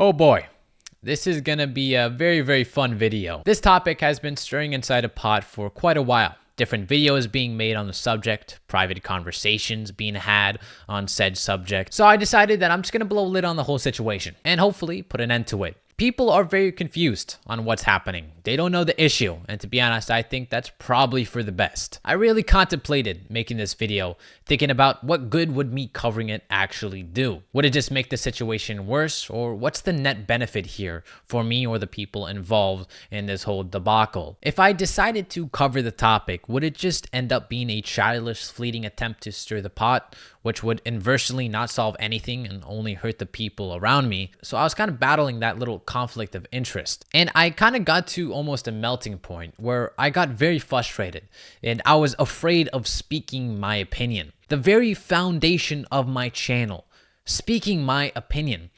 Oh boy, this is gonna be a very fun video. This topic has been stirring inside a pot for quite a while. Different videos being made on the subject, private conversations being had on said subject. So I decided that I'm just gonna blow a lid on the whole situation and hopefully put an end to it. People are very confused on what's happening. They don't know the issue, and to be honest, I think that's probably for the best. I really contemplated making this video, thinking about what good would me covering it actually do. Would it just make the situation worse, or what's the net benefit here for me or the people involved in this whole debacle? If I decided to cover the topic, would it just end up being a childish, fleeting attempt to stir the pot, which would inversely not solve anything and only hurt the people around me? So I was kind of battling that little conflict of interest. And I kind of got to almost a melting point where I got very frustrated and I was afraid of speaking my opinion. The very foundation of my channel, speaking my opinion,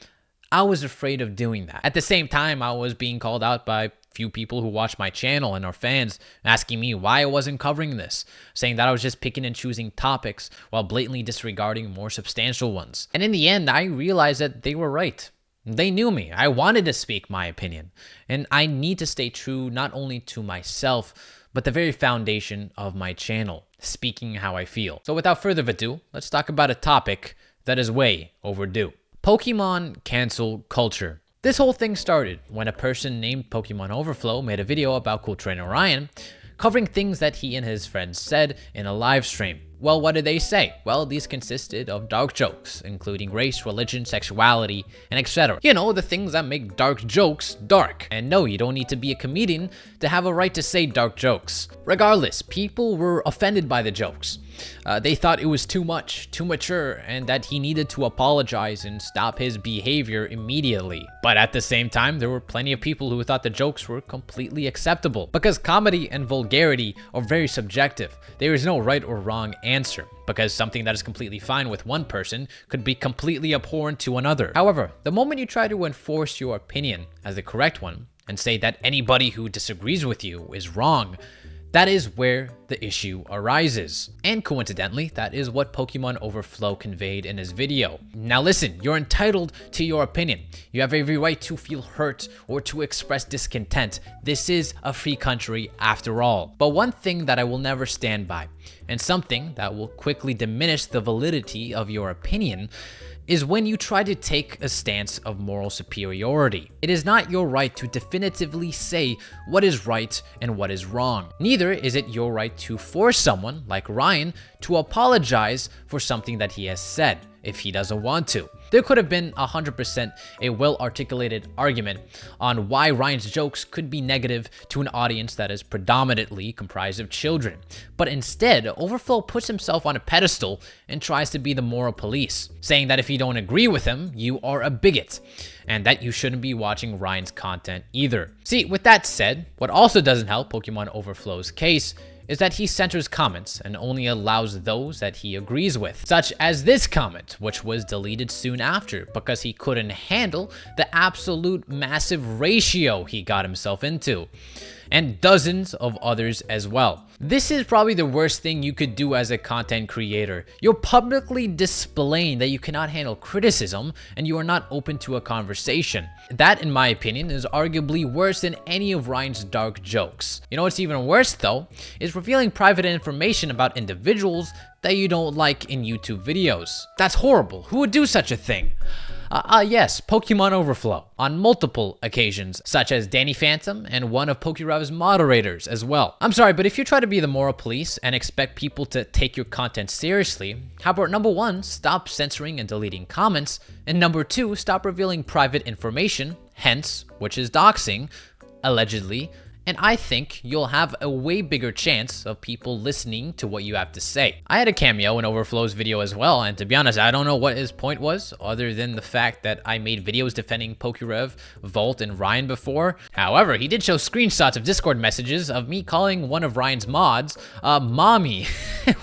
I was afraid of doing that. At the same time, I was being called out by few people who watch my channel and are fans asking me why I wasn't covering this, saying that I was just picking and choosing topics while blatantly disregarding more substantial ones. And in the end, I realized that they were right. They knew me. I wanted to speak my opinion, and I need to stay true not only to myself, but the very foundation of my channel, speaking how I feel. So without further ado, let's talk about a topic that is way overdue. Pokemon cancel culture. This whole thing started when a person named Pokemon Overflow made a video about Cool Trainer Ryan, covering things that he and his friends said in a live stream. Well, what did they say? Well, these consisted of dark jokes, including race, religion, sexuality, and etc. You know, the things that make dark jokes dark. And no, you don't need to be a comedian to have a right to say dark jokes. Regardless, people were offended by the jokes. They thought it was too much, too mature, and that he needed to apologize and stop his behavior immediately. But at the same time, there were plenty of people who thought the jokes were completely acceptable, because comedy and vulgarity are very subjective. There is no right or wrong answer, because something that is completely fine with one person could be completely abhorrent to another. However, the moment you try to enforce your opinion as the correct one and say that anybody who disagrees with you is wrong, that is where the issue arises. And coincidentally, that is what Pokemon Overflow conveyed in his video. Now listen, you're entitled to your opinion. You have every right to feel hurt or to express discontent. This is a free country after all. But one thing that I will never stand by, and something that will quickly diminish the validity of your opinion, is when you try to take a stance of moral superiority. It is not your right to definitively say what is right and what is wrong. Neither is it your right to force someone, like Ryan, to apologize for something that he has said, if he doesn't want to. There could have been 100% a well-articulated argument on why Ryan's jokes could be negative to an audience that is predominantly comprised of children. But instead, Overflow puts himself on a pedestal and tries to be the moral police, saying that if you don't agree with him, you are a bigot, and that you shouldn't be watching Ryan's content either. See, with that said, what also doesn't help Pokemon Overflow's case is that he censors comments and only allows those that he agrees with, such as this comment, which was deleted soon after because he couldn't handle the absolute massive ratio he got himself into, and dozens of others as well. This is probably the worst thing you could do as a content creator. You're publicly displaying that you cannot handle criticism and you are not open to a conversation. That, in my opinion, is arguably worse than any of Ryan's dark jokes. You know what's even worse though, is revealing private information about individuals that you don't like in YouTube videos. That's horrible. Who would do such a thing? Yes, Pokemon Overflow, on multiple occasions, such as Danny Phantom and one of PokeRev's moderators as well. I'm sorry, but if you try to be the moral police and expect people to take your content seriously, how about number 1, stop censoring and deleting comments, and number 2, stop revealing private information, hence, which is doxing, allegedly, and I think you'll have a way bigger chance of people listening to what you have to say. I had a cameo in Overflow's video as well, and to be honest, I don't know what his point was, other than the fact that I made videos defending PokeRev, Volt, and Ryan before. However, he did show screenshots of Discord messages of me calling one of Ryan's mods, mommy,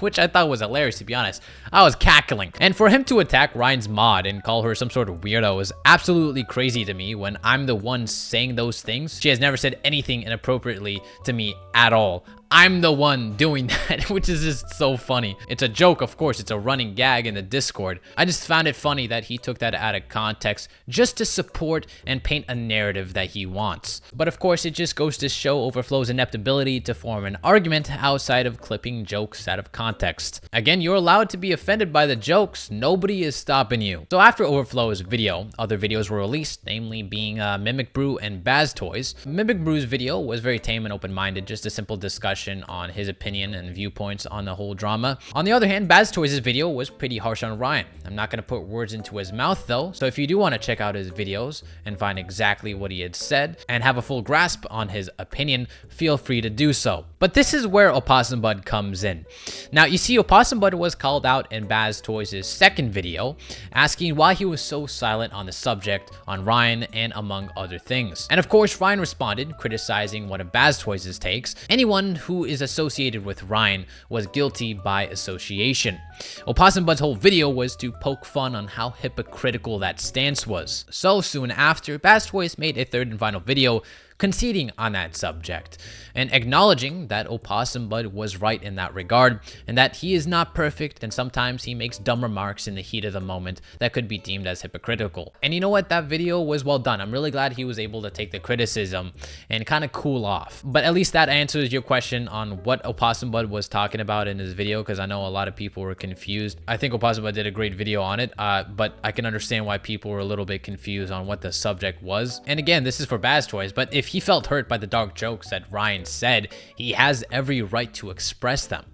which I thought was hilarious, to be honest. I was cackling. And for him to attack Ryan's mod and call her some sort of weirdo is absolutely crazy to me when I'm the one saying those things. She has never said anything inappropriately to me at all. I'm the one doing that, which is just so funny. It's a joke, of course. It's a running gag in the Discord. I just found it funny that he took that out of context just to support and paint a narrative that he wants. But of course, it just goes to show Overflow's ineptability to form an argument outside of clipping jokes out of context. Again, you're allowed to be offended by the jokes. Nobody is stopping you. So after Overflow's video, other videos were released, namely being Mimic Brew and Baz Toys. Mimic Brew's video was very tame and open-minded, just a simple discussion on his opinion and viewpoints on the whole drama. On the other hand, Baz Toys' video was pretty harsh on Ryan. I'm not going to put words into his mouth though, so if you do want to check out his videos and find exactly what he had said and have a full grasp on his opinion, feel free to do so. But this is where Opossum Bud comes in. Now, you see, Opossum Bud was called out in Baz Toys' second video, asking why he was so silent on the subject on Ryan and among other things. And of course, Ryan responded, criticizing one of Baz Toys' takes. Anyone who is associated with Ryan was guilty by association. Opossum Bud's whole video was to poke fun on how hypocritical that stance was. So soon after, Baz Toys made a third and final video conceding on that subject and acknowledging that Opossum Bud was right in that regard and that he is not perfect and sometimes he makes dumb remarks in the heat of the moment that could be deemed as hypocritical. And you know what? That video was well done. I'm really glad he was able to take the criticism and kind of cool off. But at least that answers your question on what Opossum Bud was talking about in his video, because I know a lot of people were confused. I think Opossum Bud did a great video on it, but I can understand why people were a little bit confused on what the subject was. And again, this is for Baz Toys, but if he felt hurt by the dark jokes that Ryan said, he has every right to express them.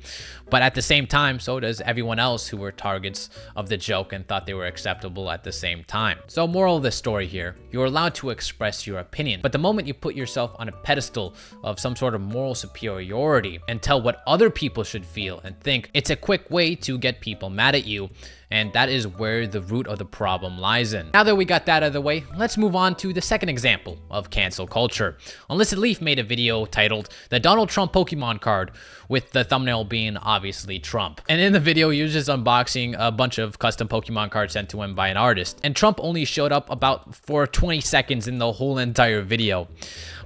But at the same time, so does everyone else who were targets of the joke and thought they were acceptable at the same time. So moral of the story here, you're allowed to express your opinion, but the moment you put yourself on a pedestal of some sort of moral superiority and tell what other people should feel and think, it's a quick way to get people mad at you. And that is where the root of the problem lies in. Now that we got that out of the way, let's move on to the second example of cancel culture. Unlisted Leaf made a video titled "The Donald Trump Pokemon Card," with the thumbnail being obviously Trump. And in the video, he was just unboxing a bunch of custom Pokemon cards sent to him by an artist. And Trump only showed up about for 20 seconds in the whole entire video.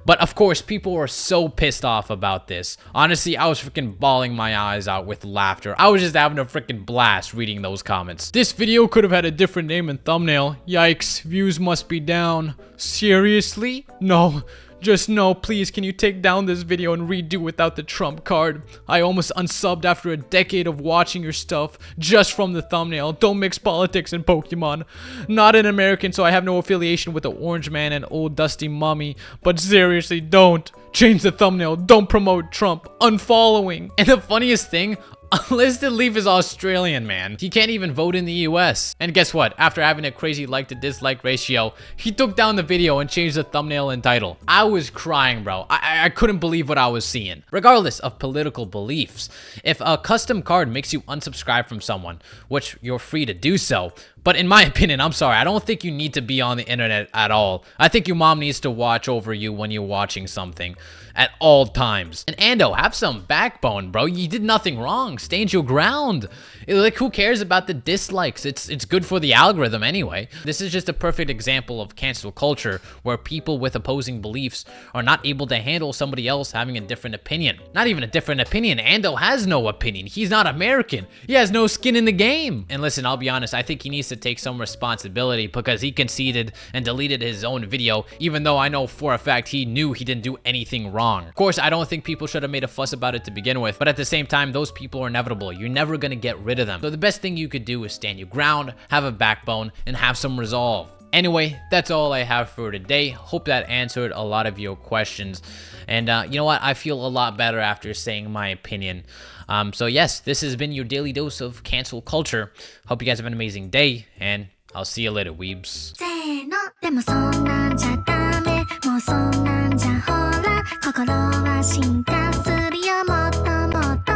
But of course, people were so pissed off about this. Honestly, I was freaking bawling my eyes out with laughter. I was just having a freaking blast reading those comments. This video could have had a different name and thumbnail. Yikes, views must be down. Seriously? No. Just no, please, can you take down this video and redo without the Trump card? I almost unsubbed after a decade of watching your stuff just from the thumbnail. Don't mix politics and Pokemon. Not an American, so I have no affiliation with the Orange Man and Old Dusty Mummy. But seriously, don't. Change the thumbnail. Don't promote Trump. Unfollowing. And the funniest thing, Unlisted Leaf is Australian, man. He can't even vote in the US. And guess what? After having a crazy like to dislike ratio, he took down the video and changed the thumbnail and title. I was crying, bro. I couldn't believe what I was seeing. Regardless of political beliefs, if a custom card makes you unsubscribe from someone, which you're free to do so, but in my opinion, I'm sorry, I don't think you need to be on the internet at all. I think your mom needs to watch over you when you're watching something at all times. And Ando, have some backbone, bro. You did nothing wrong. Stand your ground. Like, who cares about the dislikes? It's good for the algorithm anyway. This is just a perfect example of cancel culture, where people with opposing beliefs are not able to handle somebody else having a different opinion. Not even a different opinion. Ando has no opinion. He's not American. He has no skin in the game. And listen, I'll be honest, I think he needs to take some responsibility because he conceded and deleted his own video, even though I know for a fact he knew he didn't do anything wrong. Of course, I don't think people should have made a fuss about it to begin with, but at the same time, those people are inevitable. You're never gonna get rid of them. So the best thing you could do is stand your ground, have a backbone, and have some resolve. Anyway, that's all I have for today. Hope that answered a lot of your questions. And you know what? I feel a lot better after saying my opinion. So yes, this has been your daily dose of cancel culture. Hope you guys have an amazing day, and I'll see you later, weebs.